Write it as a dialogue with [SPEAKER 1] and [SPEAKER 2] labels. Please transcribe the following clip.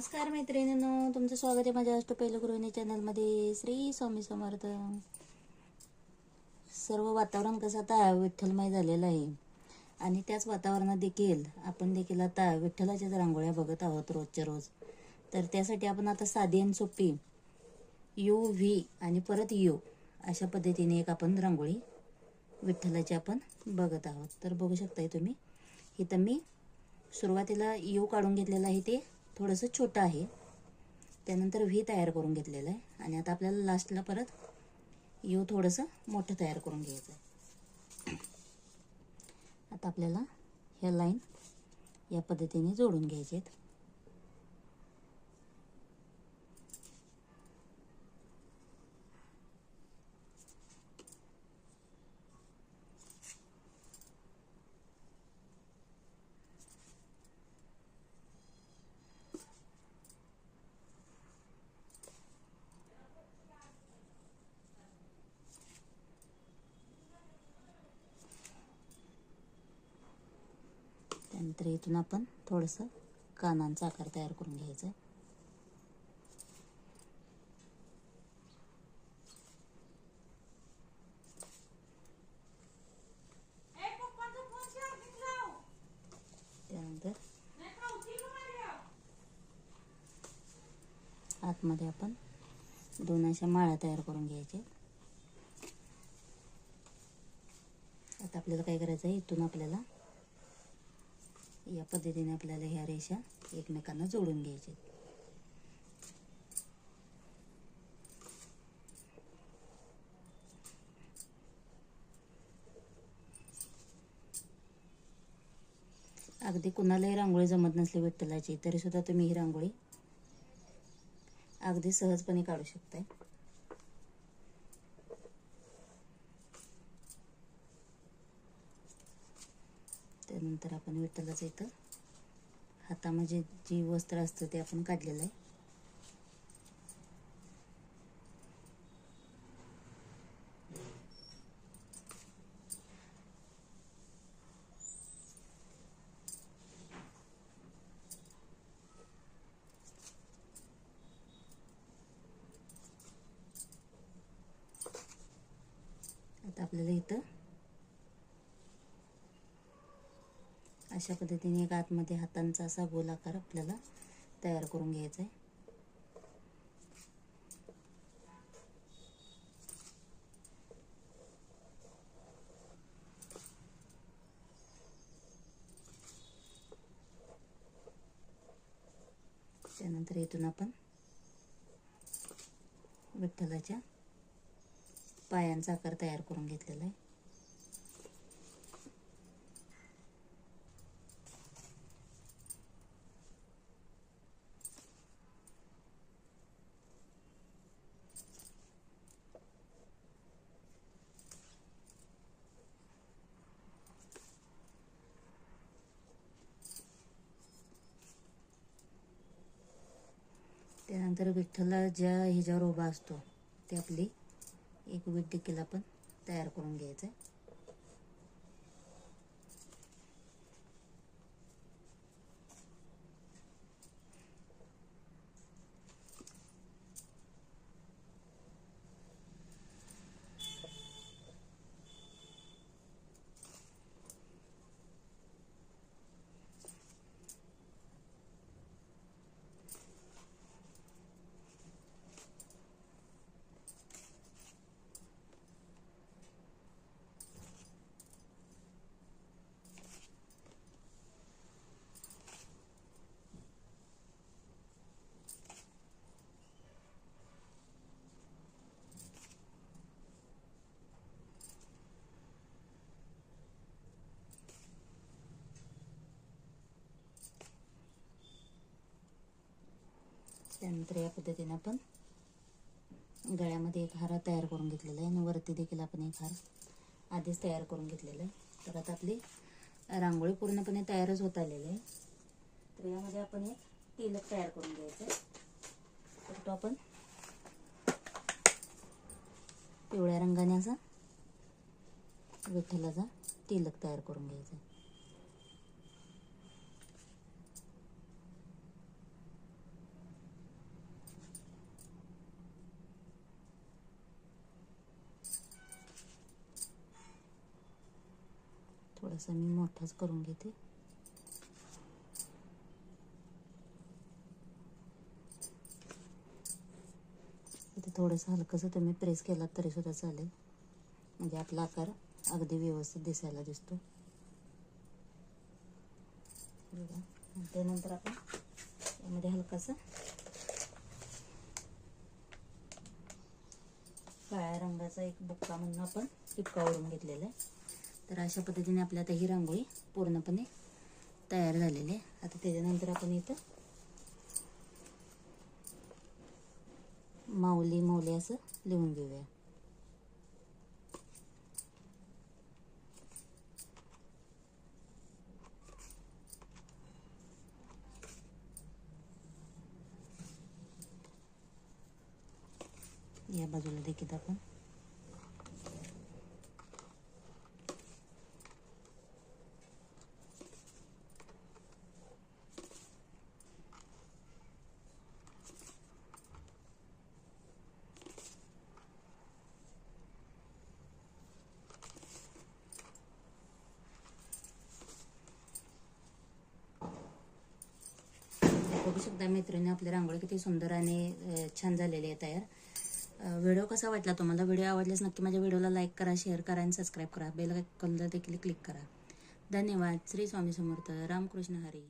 [SPEAKER 1] नमस्कार मैत्रिणींनो, तुमचं स्वागत आहे माझ्या अष्टपैलू गृहिणी चॅनलमध्ये. श्री स्वामी समर्थ. सर्व वातावरण कसं आता विठ्ठलमय झालेलं आहे आणि त्याच वातावरणात देखील आपण देखील आता विठ्ठलाच्याच रांगोळ्या बघत आहोत रोजच्या रोज. तर त्यासाठी आपण आता साधी आणि सोपी UV आणि परत U अशा पद्धतीने एक आपण रांगोळी विठ्ठलाची आपण बघत आहोत. तर बघू शकताय तुम्ही, इथं मी सुरुवातीला U काढून घेतलेलं आहे, ते थोडंसं छोटं आहे. त्यानंतर V तयार करून घेतलेलं आहे आणि आता आपल्याला लास्टला परत U थोडंसं मोठं तयार करून घ्यायचं आहे. आता आपल्याला ह्या लाईन या पद्धतीने जोडून घ्यायचे आहेत. त्यानंतर इथून आपण थोडंसं कानांचा आकार तयार करून घ्यायचा आहे. त्यानंतर आतमध्ये आपण 2 अशा माळा तयार करून घ्यायच्या. आता आपल्याला काय करायचं आहे, इथून आपल्याला या पद्धतीने आपल्याला ह्या रेषा एकमेकांना जोडून घ्यायच्या. अगदी कुणालाही रांगोळी जमत नसली विठ्ठलाची तरी सुद्धा तुम्ही ही रांगोळी अगदी सहजपणे काढू शकताय. त्यानंतर आपण विठ्ठलाचं इथं हातामध्ये जी वस्त्र असतं ते आपण काढलेलं आहे. आता आपल्याला इथं अशा पद्धतीने एक आतमध्ये हातांचा असा गोलाकार आपल्याला तयार करून घ्यायचा आहे. त्यानंतर इथून आपण विठ्ठलाच्या पायांचा आकार तयार करून घेतलेला आहे. त्यानंतर विठ्ठल ज्या ह्याच्यावर उभा असतो ते आपली एक वीट देखील आपण तयार करून घ्यायचं आहे. त्यानंतर या पद्धतीने आपण गळ्यामध्ये एक हार तयार करून घेतलेला आहे आणि वरती देखील आपण एक हार आधीच तयार करून घेतलेला आहे. तर आता आपली रांगोळी पूर्णपणे तयारच होत आलेली आहे. तर यामध्ये आपण एक तिलक तयार करून घ्यायचं आहे. तर तो आपण पिवळ्या रंगाने असा विठ्ठलाचा तिलक तयार करून घ्यायचा आहे. थोडासा मी मोठाच करून घेते. इथे थोडंसं हलकंसं तुम्ही प्रेस केलात तरी सुद्धा चालेल, म्हणजे आपला आकार अगदी व्यवस्थित दिसायला दिसतो. बघा. त्यानंतर आपण यामध्ये हलकासा काळ्या रंगाचा एक बुक्का म्हणून आपण टिपका ओढून घेतलेला आहे. तर अशा पद्धतीने आपल्या आता ही रांगोळी पूर्णपणे तयार झालेली आहे. आता त्याच्यानंतर आपण इथं माऊली माऊली असं लिहून घेऊया. या बाजूला देखील आपण बघू शकता मैत्रिणी, आपली रांगोळी किती सुंदर आणि छान झालेली आहे तयार. व्हिडिओ कसा वाटला तुम्हाला? व्हिडिओ आवडल्यास नक्की माझ्या व्हिडिओला लाईक करा, शेअर करा आणि सबस्क्राईब करा. बेल आयकॉनला देखील क्लिक करा. धन्यवाद. श्री स्वामी समर्थ. रामकृष्ण हरी.